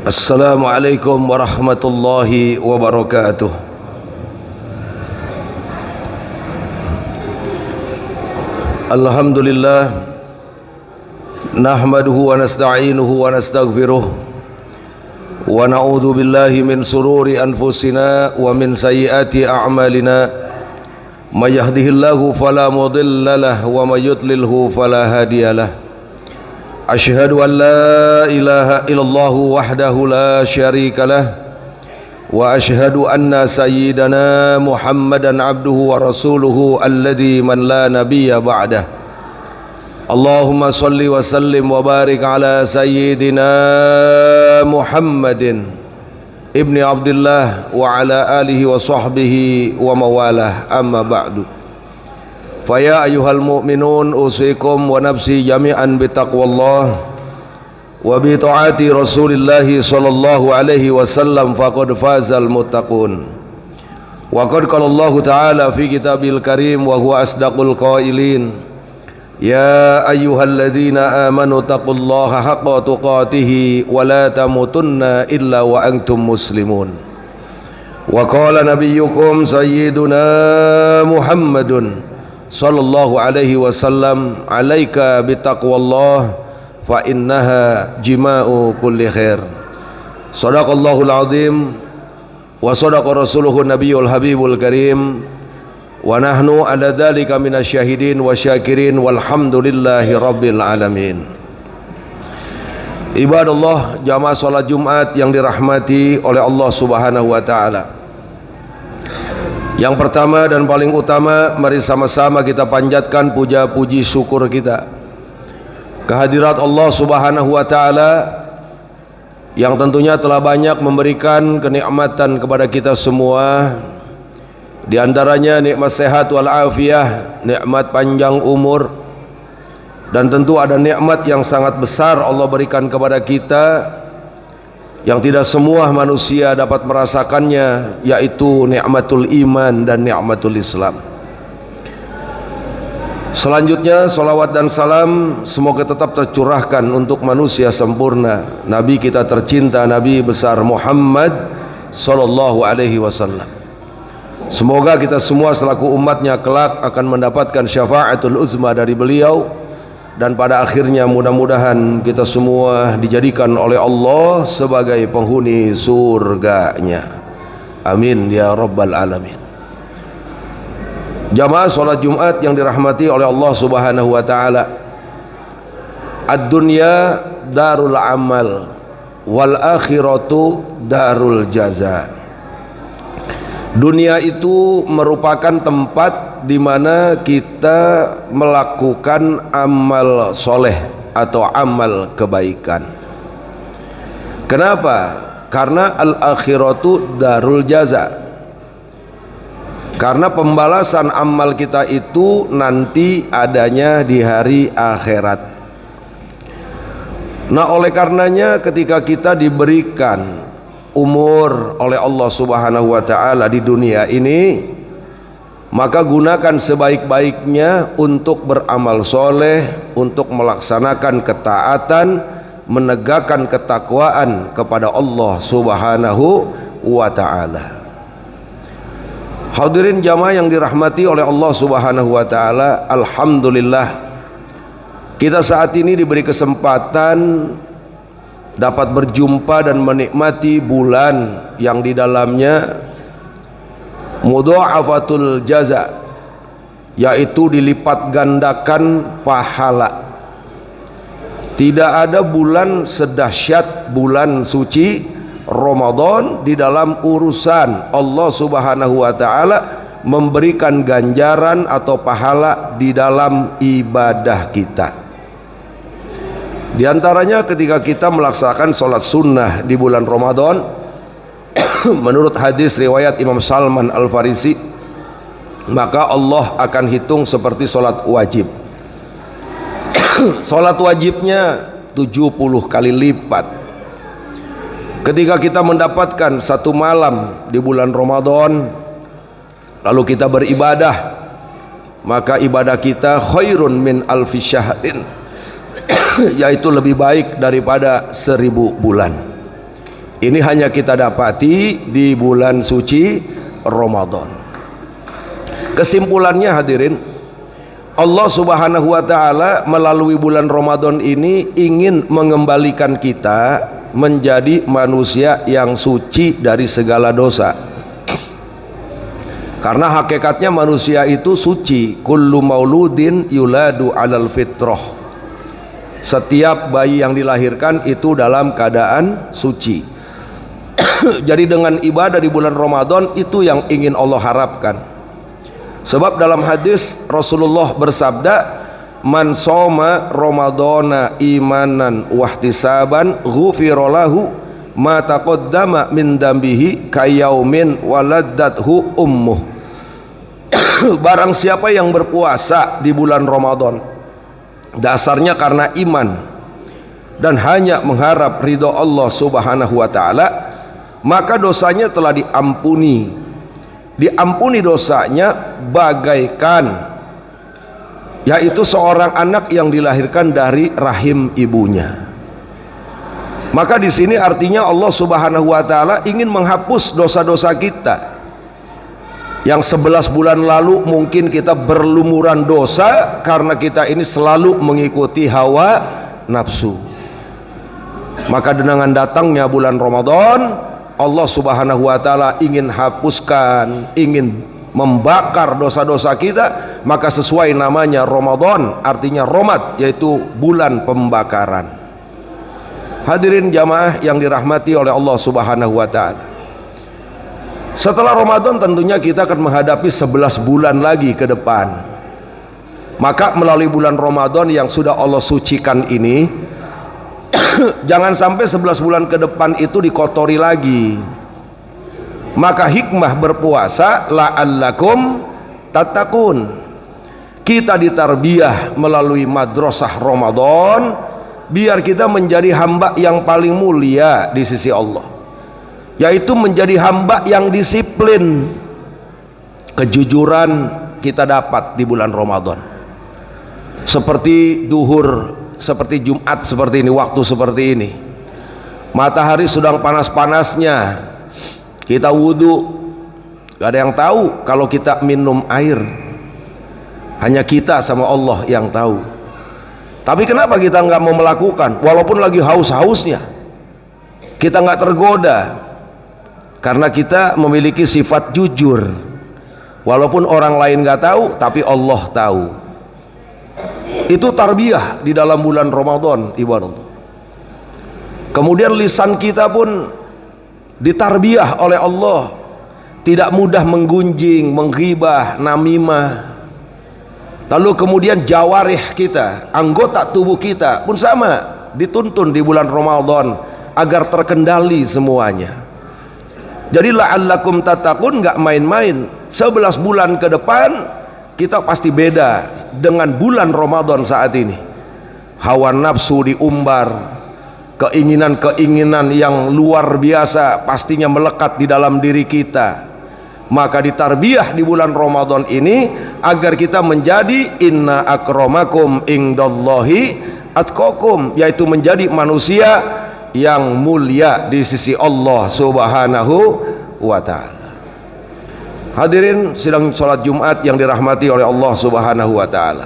Assalamualaikum warahmatullahi wabarakatuh. Alhamdulillah, nahmaduhu wa nasta'inuhu wa nastaghfiruh wa na'udzu billahi min sururi anfusina wa min sayyiati a'malina. May yahdihillahu fala mudilla lahu wa may yudlilhu fala hadiyalah. Asyhadu an la ilaha illallah wahdahu la syarika lah wa asyhadu anna sayyidana Muhammadan abduhu wa rasuluhu alladzi man la nabiyya ba'dah. Allahumma salli wa sallim wa barik ala sayyidina Muhammadin ibni Abdullah wa ala alihi wa sahbihi wa mawalah, amma ba'du. Faya ayyuhal mu'minun usikum wa nafsi jami'an bitaqwallah wa bi ta'ati Rasulillahi sallallahu alaihi wasallam faqad fazal muttaqun. Wa qad qala Allah ta'ala fi kitabil karim wa huwa asdaqul qailin, ya ayyuhalladzina amanu taqullaha haqqa tuqatih wa la tamutunna illa wa antum muslimun. Wa qala nabiyyukum sayyiduna Muhammadun sallallahu alaihi wasallam, alaika bitaqwallah fa innaha jima'u kulli khair. Shadaqallahul azim wa sadaqa rasuluhun nabiyul habibul karim wa nahnu ala dzalika minasyahidin wa syakirin walhamdulillahi rabbil alamin. Ibadallah, jamaah salat Jumat yang dirahmati oleh Allah Subhanahu wa taala. Yang pertama dan paling utama, mari sama-sama kita panjatkan puja puji syukur kita kehadirat Allah Subhanahu wa taala yang tentunya telah banyak memberikan kenikmatan kepada kita semua. Di antaranya nikmat sehat wal afiyah, nikmat panjang umur, dan tentu ada nikmat yang sangat besar Allah berikan kepada kita yang tidak semua manusia dapat merasakannya, yaitu nikmatul iman dan nikmatul Islam. Selanjutnya salawat dan salam semoga tetap tercurahkan untuk manusia sempurna, Nabi kita tercinta, Nabi besar Muhammad sallallahu alaihi wasallam. Semoga kita semua selaku umatnya kelak akan mendapatkan syafaatul uzma dari beliau, dan pada akhirnya mudah-mudahan kita semua dijadikan oleh Allah sebagai penghuni surganya. Amin ya rabbal alamin. Jamaah salat Jumat yang dirahmati oleh Allah Subhanahu wa taala, ad-dunya darul amal wal akhiratu darul jaza. Dunia itu merupakan tempat di mana kita melakukan amal soleh atau amal kebaikan. Kenapa? Karena al-akhiratu darul jaza. Karena pembalasan amal kita itu nanti adanya di hari akhirat. Nah, oleh karenanya ketika kita diberikan umur oleh Allah Subhanahu wa taala di dunia ini, maka gunakan sebaik-baiknya untuk beramal soleh, untuk melaksanakan ketaatan, menegakkan ketakwaan kepada Allah Subhanahu wa taala. Hadirin jamaah yang dirahmati oleh Allah Subhanahu wa taala, alhamdulillah kita saat ini diberi kesempatan dapat berjumpa dan menikmati bulan yang di dalamnya mudha'afatul jaza, yaitu dilipat gandakan pahala. Tidak ada bulan sedahsyat bulan suci Ramadan di dalam urusan Allah Subhanahu wa taala memberikan ganjaran atau pahala di dalam ibadah kita. Di antaranya ketika kita melaksanakan sholat sunnah di bulan Ramadan, menurut hadis riwayat Imam Salman Al-Farisi, maka Allah akan hitung seperti sholat wajib. Sholat wajibnya 70 kali lipat. Ketika kita mendapatkan satu malam di bulan Ramadan lalu kita beribadah, maka ibadah kita khairun min alfi syahrin, yaitu lebih baik daripada 1000 bulan. Ini hanya kita dapati di bulan suci Ramadan. Kesimpulannya hadirin, Allah Subhanahu wa taala melalui bulan Ramadan ini ingin mengembalikan kita menjadi manusia yang suci dari segala dosa. Karena hakikatnya manusia itu suci. Kullu mauludin yuladu alal fitrah. Setiap bayi yang dilahirkan itu dalam keadaan suci. Jadi dengan ibadah di bulan Ramadan itu yang ingin Allah harapkan. Sebab dalam hadis Rasulullah bersabda, man soma ramadhana imanan wahtisaban ghufira lahu ma taqaddama min dambihi kayaumin waladdathu ummuh. Barang siapa yang berpuasa di bulan Ramadan dasarnya karena iman dan hanya mengharap ridho Allah Subhanahu wa taala, maka dosanya telah diampuni. Diampuni dosanya bagaikan, yaitu seorang anak yang dilahirkan dari rahim ibunya. Maka di sini artinya Allah Subhanahu wa taala ingin menghapus dosa-dosa kita. Yang 11 bulan lalu mungkin kita berlumuran dosa karena kita ini selalu mengikuti hawa nafsu. Maka dengan datangnya bulan Ramadan, Allah Subhanahu wa taala ingin hapuskan, ingin membakar dosa-dosa kita. Maka sesuai namanya Ramadan, artinya Romad, yaitu bulan pembakaran. Hadirin jamaah yang dirahmati oleh Allah Subhanahu wa taala, setelah Ramadan tentunya kita akan menghadapi 11 bulan lagi ke depan. Maka melalui bulan Ramadan yang sudah Allah sucikan ini, jangan sampai 11 bulan ke depan itu dikotori lagi. Maka hikmah berpuasa la'allakum tattaqun. Kita ditarbiyah melalui madrasah Ramadan biar kita menjadi hamba yang paling mulia di sisi Allah, yaitu menjadi hamba yang disiplin. Kejujuran kita dapat di bulan Ramadan, seperti duhur, seperti Jumat seperti ini, waktu seperti ini, matahari sedang panas-panasnya, kita wudhu, gak ada yang tahu kalau kita minum air, hanya kita sama Allah yang tahu. Tapi kenapa kita nggak mau melakukan walaupun lagi haus-hausnya? Kita nggak tergoda karena kita memiliki sifat jujur, walaupun orang lain nggak tahu tapi Allah tahu. Itu tarbiyah di dalam bulan Ramadan, ibarat. Kemudian lisan kita pun ditarbiyah oleh Allah, tidak mudah menggunjing, menghibah, namimah. Lalu kemudian jawarih kita, anggota tubuh kita pun sama, dituntun di bulan Ramadan agar terkendali semuanya. Jadi la'allakum tattaqun nggak main-main. 11 bulan ke depan kita pasti beda dengan bulan Ramadan saat ini. Hawa nafsu diumbar, keinginan-keinginan yang luar biasa pastinya melekat di dalam diri kita. Maka ditarbiyah di bulan Ramadan ini agar kita menjadi inna akramakum indallahi atqakum, yaitu menjadi manusia yang mulia di sisi Allah Subhanahu wa ta'ala. Hadirin sidang sholat Jumat yang dirahmati oleh Allah Subhanahu wa ta'ala.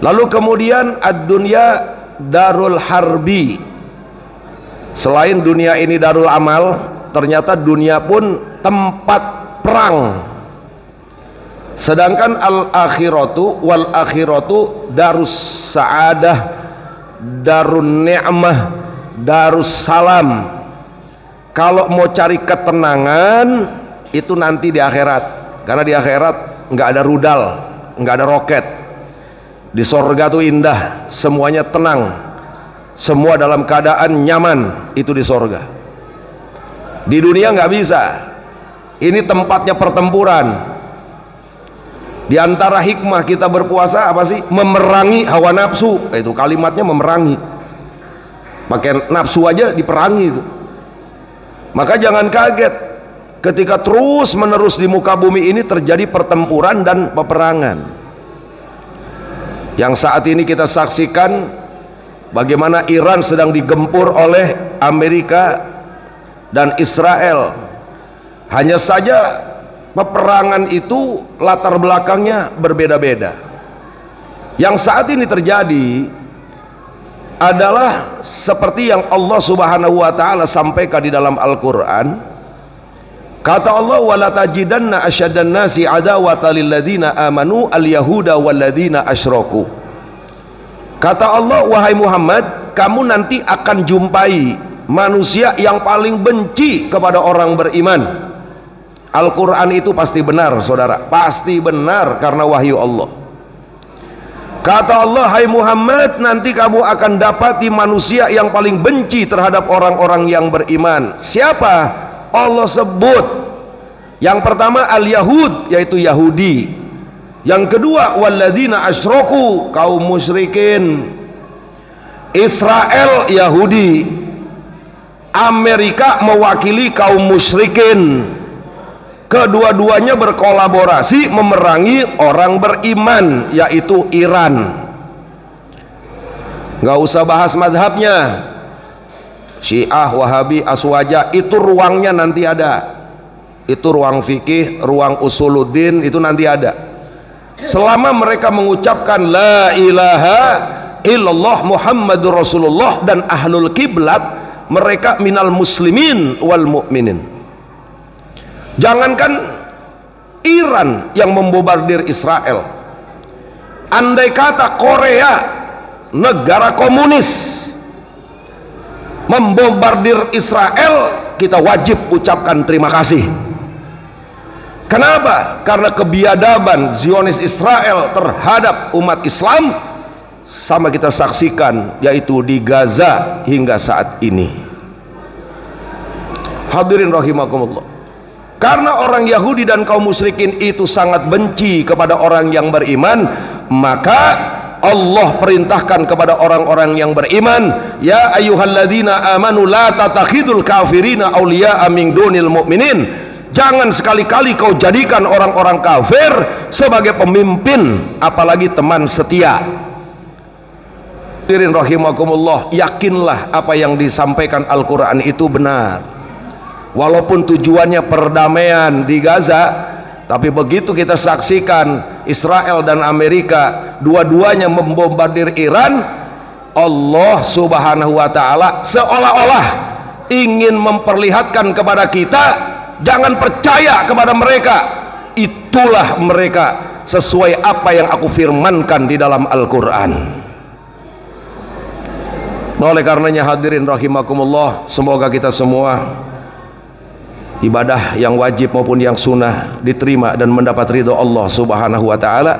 Lalu kemudian ad-dunya darul harbi. Selain dunia ini darul amal, ternyata dunia pun tempat perang. Sedangkan al-akhiratu wal akhiratu darus sa'adah, darun ni'mah, darus salam. Kalau mau cari ketenangan itu nanti di akhirat, karena di akhirat nggak ada rudal, nggak ada roket. Di sorga tuh indah, semuanya tenang, semua dalam keadaan nyaman. Itu di sorga. Di dunia nggak bisa. Ini tempatnya pertempuran. Di antara hikmah kita berpuasa apa sih? Memerangi hawa nafsu. Itu kalimatnya memerangi. Pakai nafsu aja diperangi itu. Maka jangan kaget ketika terus menerus di muka bumi ini terjadi pertempuran dan peperangan. Yang saat ini kita saksikan bagaimana Iran sedang digempur oleh Amerika dan Israel. Hanya saja peperangan itu latar belakangnya berbeda-beda. Yang saat ini terjadi adalah seperti yang Allah Subhanahu wa taala sampaikan di dalam Al-Qur'an. Kata Allah, wala tajidanna asyaddan nasi adawata lil ladzina amanu al-yahuda wal ladzina asyraku. Kata Allah, wahai Muhammad, kamu nanti akan jumpai manusia yang paling benci kepada orang beriman. Al-Quran itu pasti benar, saudara, pasti benar karena wahyu Allah. Kata Allah, hai Muhammad, nanti kamu akan dapati manusia yang paling benci terhadap orang-orang yang beriman. Siapa? Allah sebut. Yang pertama al-Yahud, yaitu Yahudi. Yang kedua walladzina asyraku, kaum musyrikin. Israel Yahudi, Amerika mewakili kaum musyrikin. Kedua-duanya berkolaborasi memerangi orang beriman, yaitu Iran. Gak usah bahas madhabnya, Syiah, Wahabi, Aswaja, itu ruangnya nanti ada. Itu ruang fikih, ruang usuluddin, itu nanti ada. Selama mereka mengucapkan la ilaha illallah Muhammadur Rasulullah dan ahlul kiblat, mereka minal muslimin wal mu'minin. Jangankan Iran yang membombardir Israel, andai kata Korea, negara komunis, membombardir Israel, kita wajib ucapkan terima kasih. Kenapa? Karena kebiadaban Zionis Israel terhadap umat Islam sama kita saksikan, yaitu di Gaza hingga saat ini. Hadirin rahimakumullah. Karena orang Yahudi dan kaum musyrikin itu sangat benci kepada orang yang beriman, maka Allah perintahkan kepada orang-orang yang beriman, ya ayyuhalladzina amanu la tatakhidul kafirina awliya'a min dunil mu'minin. Jangan sekali-kali kau jadikan orang-orang kafir sebagai pemimpin, apalagi teman setia. Hadirin rahimakumullah, yakinlah apa yang disampaikan Al-Quran itu benar. Walaupun tujuannya perdamaian di Gaza, tapi begitu kita saksikan Israel dan Amerika dua-duanya membombardir Iran, Allah Subhanahu wa ta'ala seolah-olah ingin memperlihatkan kepada kita, jangan percaya kepada mereka, itulah mereka sesuai apa yang aku firmankan di dalam Al-Quran. Oleh karenanya hadirin rahimakumullah, semoga kita semua ibadah yang wajib maupun yang sunnah diterima dan mendapat ridho Allah Subhanahu wa ta'ala,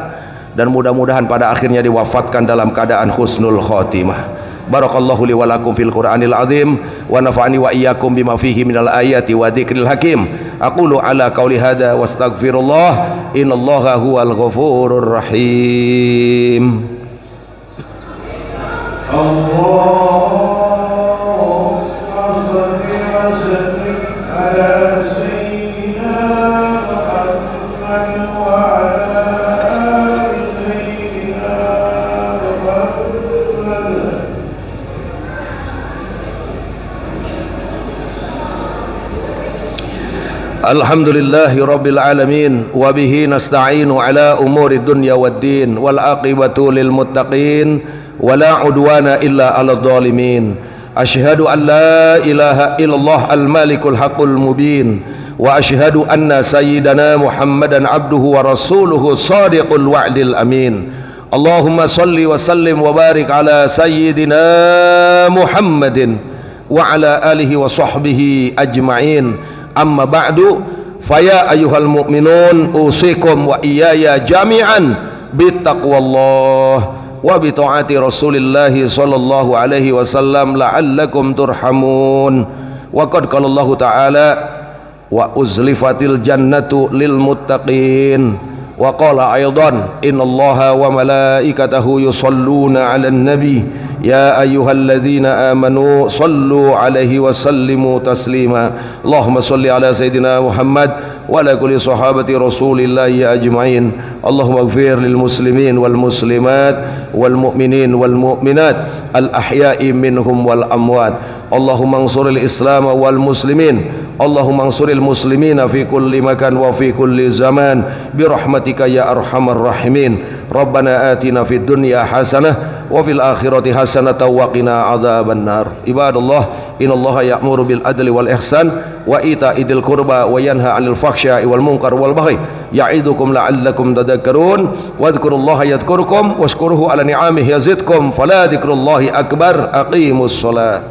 dan mudah-mudahan pada akhirnya diwafatkan dalam keadaan husnul khotimah. Barakallahu li wa lakum fil Qur'anil azim wa nafa'ani wa iyyakum bima fihi minal ayati wa dzikril hakim. Aqulu ala qauli hadza wastaghfirullah, innallaha huwal ghafurur rahim. Alhamdulillahi rabbil alamin, wa bihi nasta'inu ala umuri dunya waddin, wal aqibatu lil muttaqin, wa la udwana illa ala dhalimin. Ashhadu an la ilaha illallah al malikul haqqul mubin, wa ashhadu anna sayyidana Muhammadan abduhu wa rasuluhu sadiqul wa'dil amin. Allahumma salli wa sallim wa barik ala sayyidina Muhammadin wa ala alihi wa sahbihi ajma'in. Amma ba'du, faya ayyuhal mu'minun, usikum wa iyaya jami'an bittaqwallah wa bita'ati rasulillahi sallallahu alaihi wasallam la'allakum turhamun. Wa qad qala Allah ta'ala, wa uzlifatil jannatu lil muttaqin. Wa qala aydan, innallaha wa malaikatahu yusalluna 'alan nabi ya ayyuhalladzina amanu sallu 'alaihi wa sallimu taslima. Allahumma salli ala sayyidina Muhammad wa ala kulli sahabati rasulillahi ajma'in. Allahumma ighfir lil muslimin wal muslimat والمؤمنين والمؤمنات الأحياء منهم والأموات. اللهم انصر الإسلام والمسلمين، اللهم انصر المسلمين في كل مكان وفي كل زمان برحمتك يا أرحم الراحمين. ربنا آتنا في الدنيا حسنة وفي الآخرة حسنة وقنا عذاب النار. عباد الله، إن الله يأمر بالعدل والإحسان وإيتاء ذي القربى وينهى عن الفحشاء والمنكر والبغي يعظكم لعلكم تذكرون. واذكروا الله يذكركم واشكروه على نعمه يزدكم فلا ذكر الله أكبر. أقيموا الصلاة.